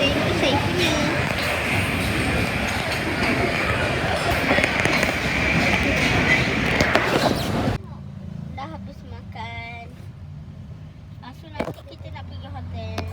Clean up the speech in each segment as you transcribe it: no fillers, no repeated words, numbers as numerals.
itu saya punya. Dah habis makan. So nanti kita nak pergi hotel.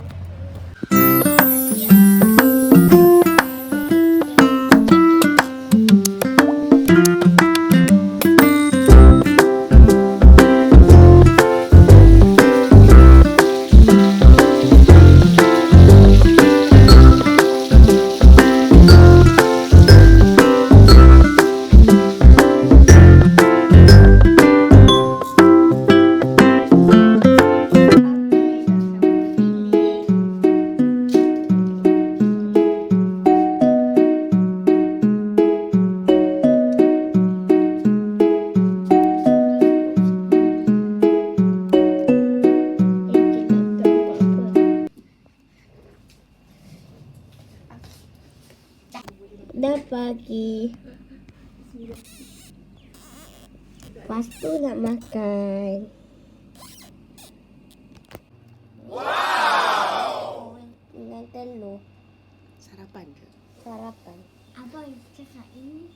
Dah pagi. Lepas tu nak makan. Wow! Dengan telur. Sarapan ke? Sarapan. Abang cakap ini.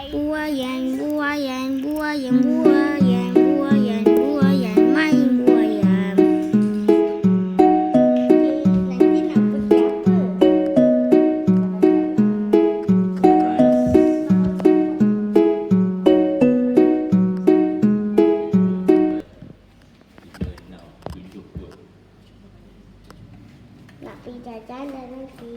Buayan, main buayan. Nanti nak pergi apa? Nak pergi jalan nanti.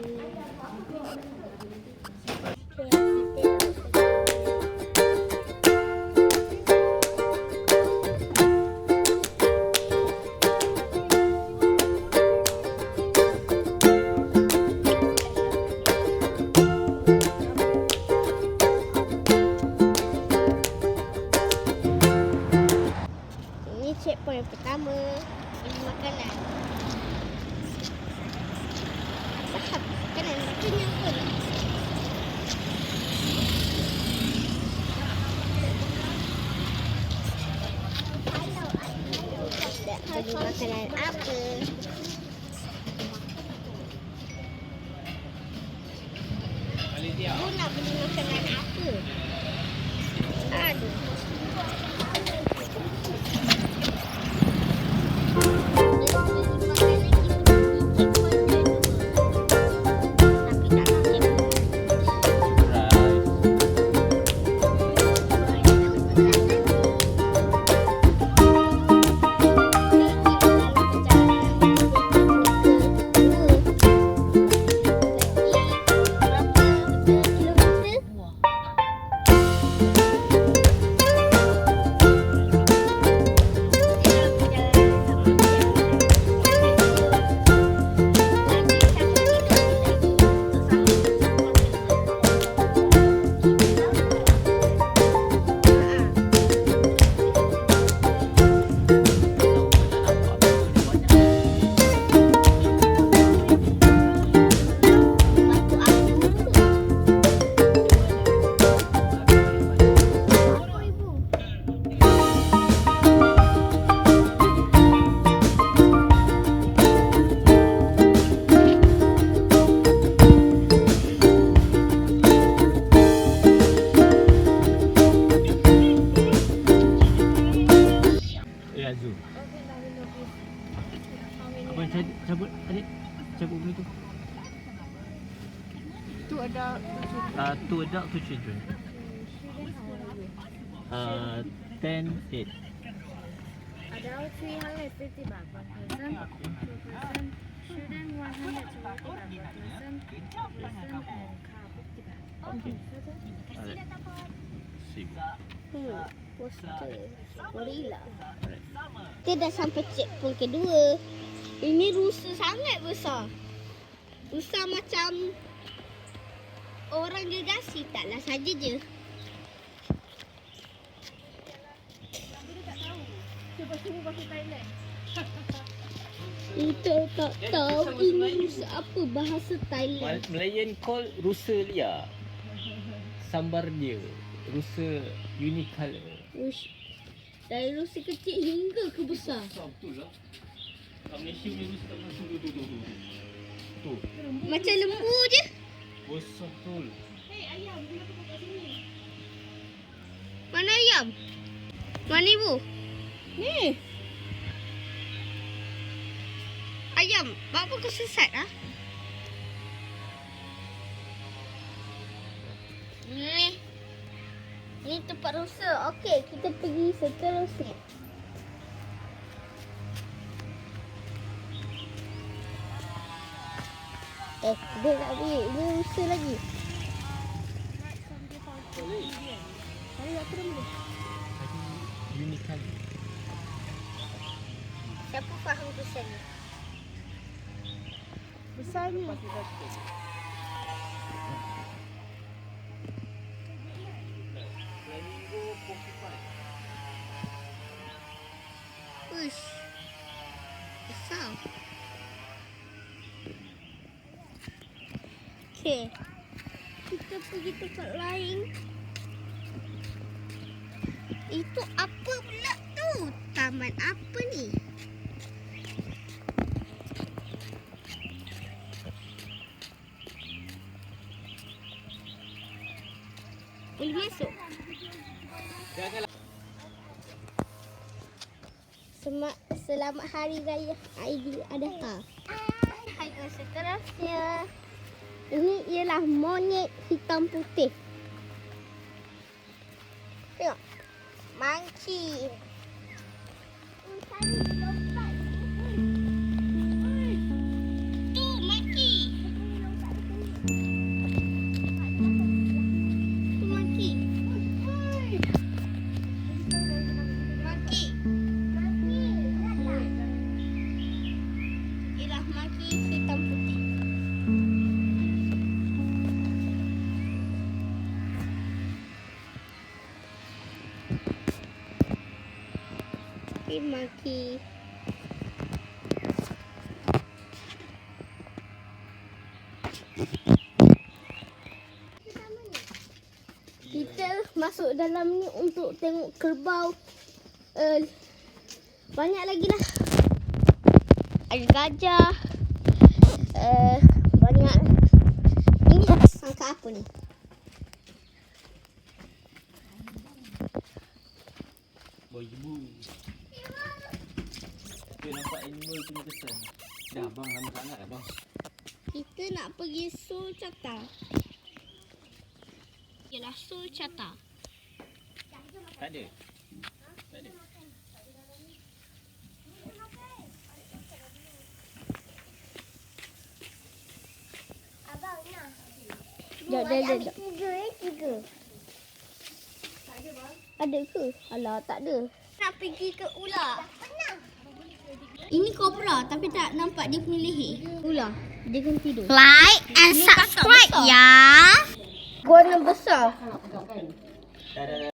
Checkpoint pertama. Ini makanan. Sahab makanan kenyang pun. Tak beli makanan apa? Bu nak beli makanan apa? Aduh. Abang cabut adik. Cabut benda tu. Tu ada Two adult, two children. 10, 8. Adult 350 baht per person, per person. Children 120 baht per person, and car 50 baht. Okay. Alright. Sip. Poster gorila. Kita dah sampai checkpoint kedua. Ini rusa sangat besar. Rusa macam orang gegasi, taklah saja je. Kita tak tahu ini rusa apa bahasa Thailand. Melayan call rusa liar. Sambar dia. Rusa unicolor. Dari rusa kecil hingga ke besar. Betul lah. Kat Malaysia punya rusa tak masuk tu. Macam lembu je. Besar betul. Mana ayam? Mana ibu? Ni. Ayam, apa kau sesat ah? Ni tempat rusa. Okey, kita pergi seterusnya. Dia nak pergi. Ini rusa lagi. Hari apa nama dia? Unicolor. Siapa faham tulisan ni? Besarnya. Uish. Besar. Okey. Kita pergi tempat lain. Itu apa pula tu? Taman apa ni? Boleh masuk? Selamat Hari Raya Aidiladha. Hai guys, seterusnya. Ini ialah monyet hitam putih. Tengok. Monkey. Tu monkey. Tu monkey. Monkey. Ialah monkey hitam putih. Monkey. Kita masuk dalam ni untuk tengok kerbau. Banyak lagi lah. Ada gajah. Banyak. Ini sangka apa ni? Ibu. Kita nampak animal punya kesan. Dah bang, lama sangat dah bang. Kita nak pergi Sulcata. Ialah Sulcata. Tak ada. Tak ada. Abang nak. Jom. Tiga. Ada ke? Alah, tak ada. Nak pergi ke ular. Ini kobra tapi tak nampak dia punya leher. Ular. Dia kena tidur. Like and subscribe ya. Gua besar.